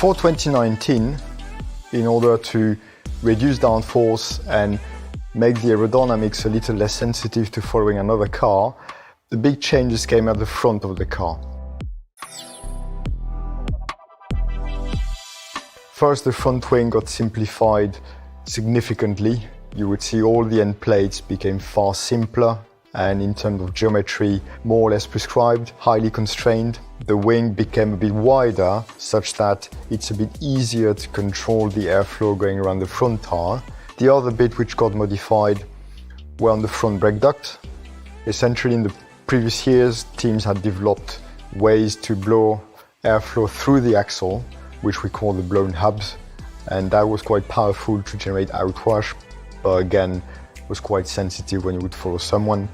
For 2019, in order to reduce downforce and make the aerodynamics a little less sensitive to following another car, the big changes came at the front of the car. First, the front wing got simplified significantly. You would see all the end plates became far simpler and in terms of geometry, more or less prescribed, highly constrained. The wing became a bit wider, such that it's a bit easier to control the airflow going around the front tire. The other bit which got modified were on the front brake duct. Essentially, in the previous years, teams had developed ways to blow airflow through the axle, which we call the blown hubs, and that was quite powerful to generate outwash, but again, was quite sensitive when you would follow someone.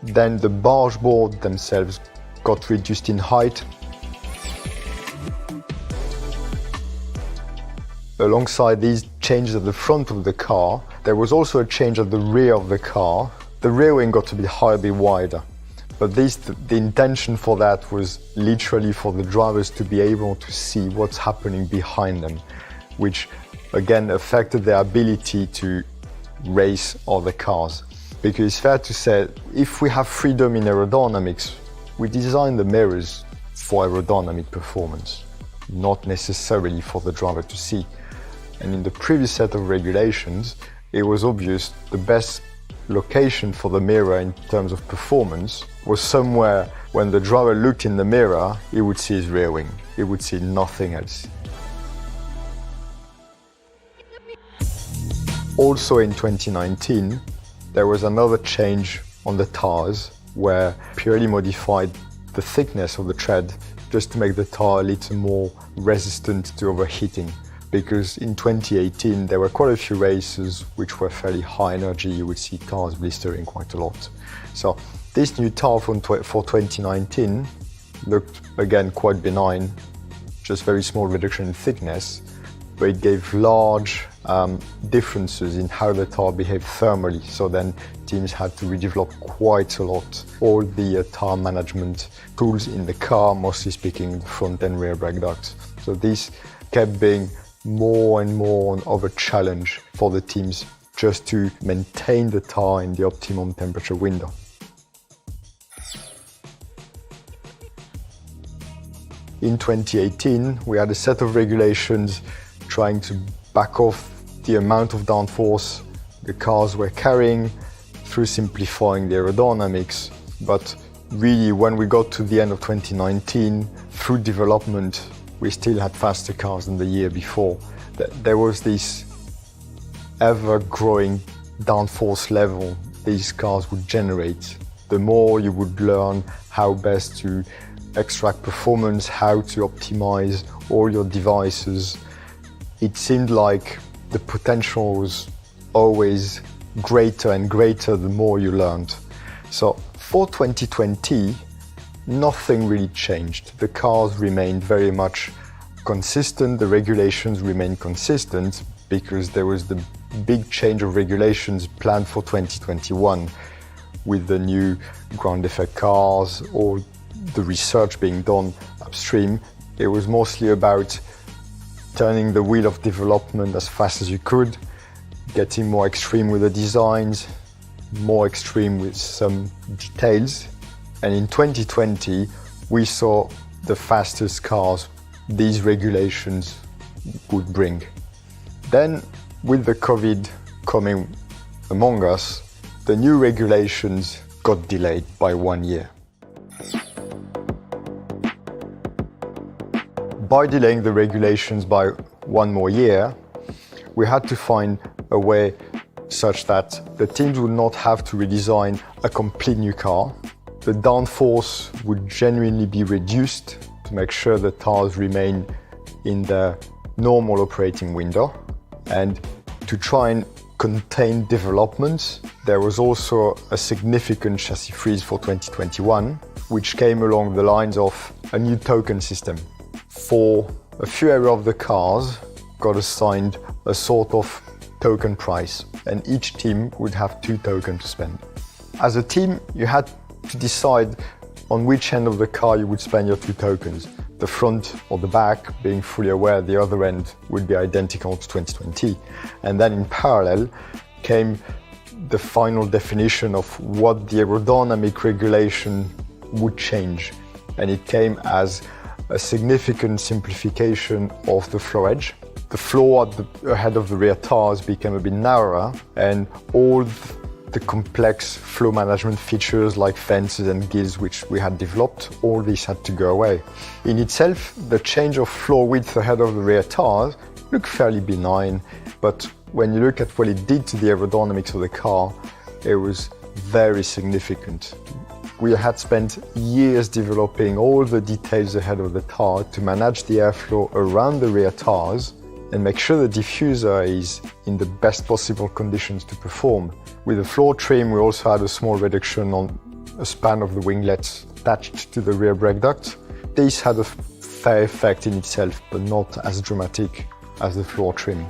Then the barge board themselves got reduced in height. Alongside these changes at the front of the car, there was also a change at the rear of the car. The rear wing got a bit higher, a bit wider. But the intention for that was literally for the drivers to be able to see what's happening behind them, which again affected their ability to race other cars. Because it's fair to say, if we have freedom in aerodynamics, we design the mirrors for aerodynamic performance, not necessarily for the driver to see. And in the previous set of regulations, it was obvious the best location for the mirror in terms of performance was somewhere when the driver looked in the mirror, he would see his rear wing. He would see nothing else. Also in 2019, there was another change on the tires where Pirelli modified the thickness of the tread just to make the tire a little more resistant to overheating. Because in 2018, there were quite a few races which were fairly high energy. You would see tires blistering quite a lot. So this new tire for 2019 looked again quite benign, just very small reduction in thickness, but it gave large differences in how the tire behaved thermally. So then teams had to redevelop quite a lot all the tire management tools in the car, mostly speaking the front and rear brake ducts. So this kept being more and more of a challenge for the teams just to maintain the tire in the optimum temperature window. In 2018, we had a set of regulations trying to back off the amount of downforce the cars were carrying through simplifying the aerodynamics. But really, when we got to the end of 2019, through development, we still had faster cars than the year before. There was this ever-growing downforce level these cars would generate. The more you would learn how best to extract performance, how to optimize all your devices, it seemed like the potential was always greater and greater the more you learned. So for 2020, nothing really changed. The cars remained very much consistent, the regulations remained consistent because there was the big change of regulations planned for 2021 with the new ground effect cars, all the research being done upstream. It was mostly about turning the wheel of development as fast as you could, getting more extreme with the designs, more extreme with some details. And in 2020, we saw the fastest cars these regulations would bring. Then, with the COVID coming among us, the new regulations got delayed by 1 year. By delaying the regulations by 1 more year, we had to find a way such that the teams would not have to redesign a complete new car. The downforce would genuinely be reduced to make sure the tires remain in the normal operating window. And to try and contain developments, there was also a significant chassis freeze for 2021, which came along the lines of a new token system. For a few areas of the cars, got assigned a sort of token price, and each team would have 2 tokens to spend. As a team, you had to decide on which end of the car you would spend your 2 tokens. the front or the back, being fully aware the other end would be identical to 2020. And then in parallel came the final definition of what the aerodynamic regulation would change. And it came as a significant simplification of the floor edge. The floor ahead of the rear tires became a bit narrower, and all the complex flow management features like fences and gills which we had developed, all this had to go away. In itself, the change of floor width ahead of the rear tires looked fairly benign, but when you look at what it did to the aerodynamics of the car, it was very significant. We had spent years developing all the details ahead of the tire to manage the airflow around the rear tires and make sure the diffuser is in the best possible conditions to perform. With the floor trim, we also had a small reduction on a span of the winglets attached to the rear brake duct. This had a fair effect in itself, but not as dramatic as the floor trim.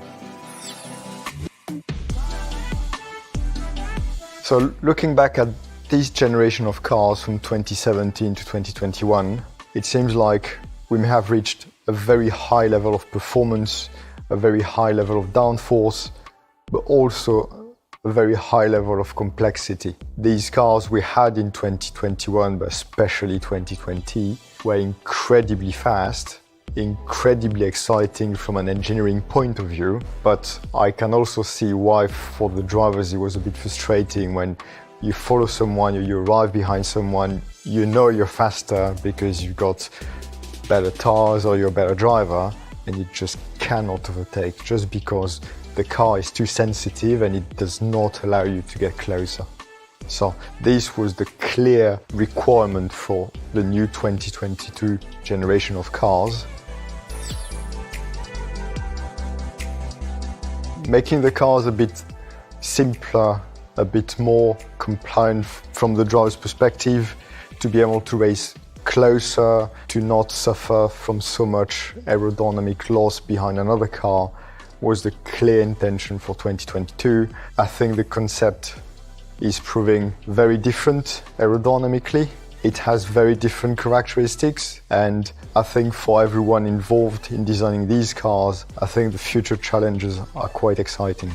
So looking back at this generation of cars from 2017 to 2021, it seems like we may have reached a very high level of performance, a very high level of downforce, but also a very high level of complexity. These cars we had in 2021, but especially 2020, were incredibly fast, incredibly exciting from an engineering point of view, but I can also see why for the drivers it was a bit frustrating when you follow someone or you arrive behind someone, you know you're faster because you've got better tires or you're a better driver, and you just cannot overtake just because the car is too sensitive and it does not allow you to get closer. So this was the clear requirement for the new 2022 generation of cars. Making the cars a bit simpler, a bit more compliant from the driver's perspective, to be able to race closer, to not suffer from so much aerodynamic loss behind another car, was the clear intention for 2022. I think the concept is proving very different aerodynamically. It has very different characteristics, and I think for everyone involved in designing these cars, I think the future challenges are quite exciting.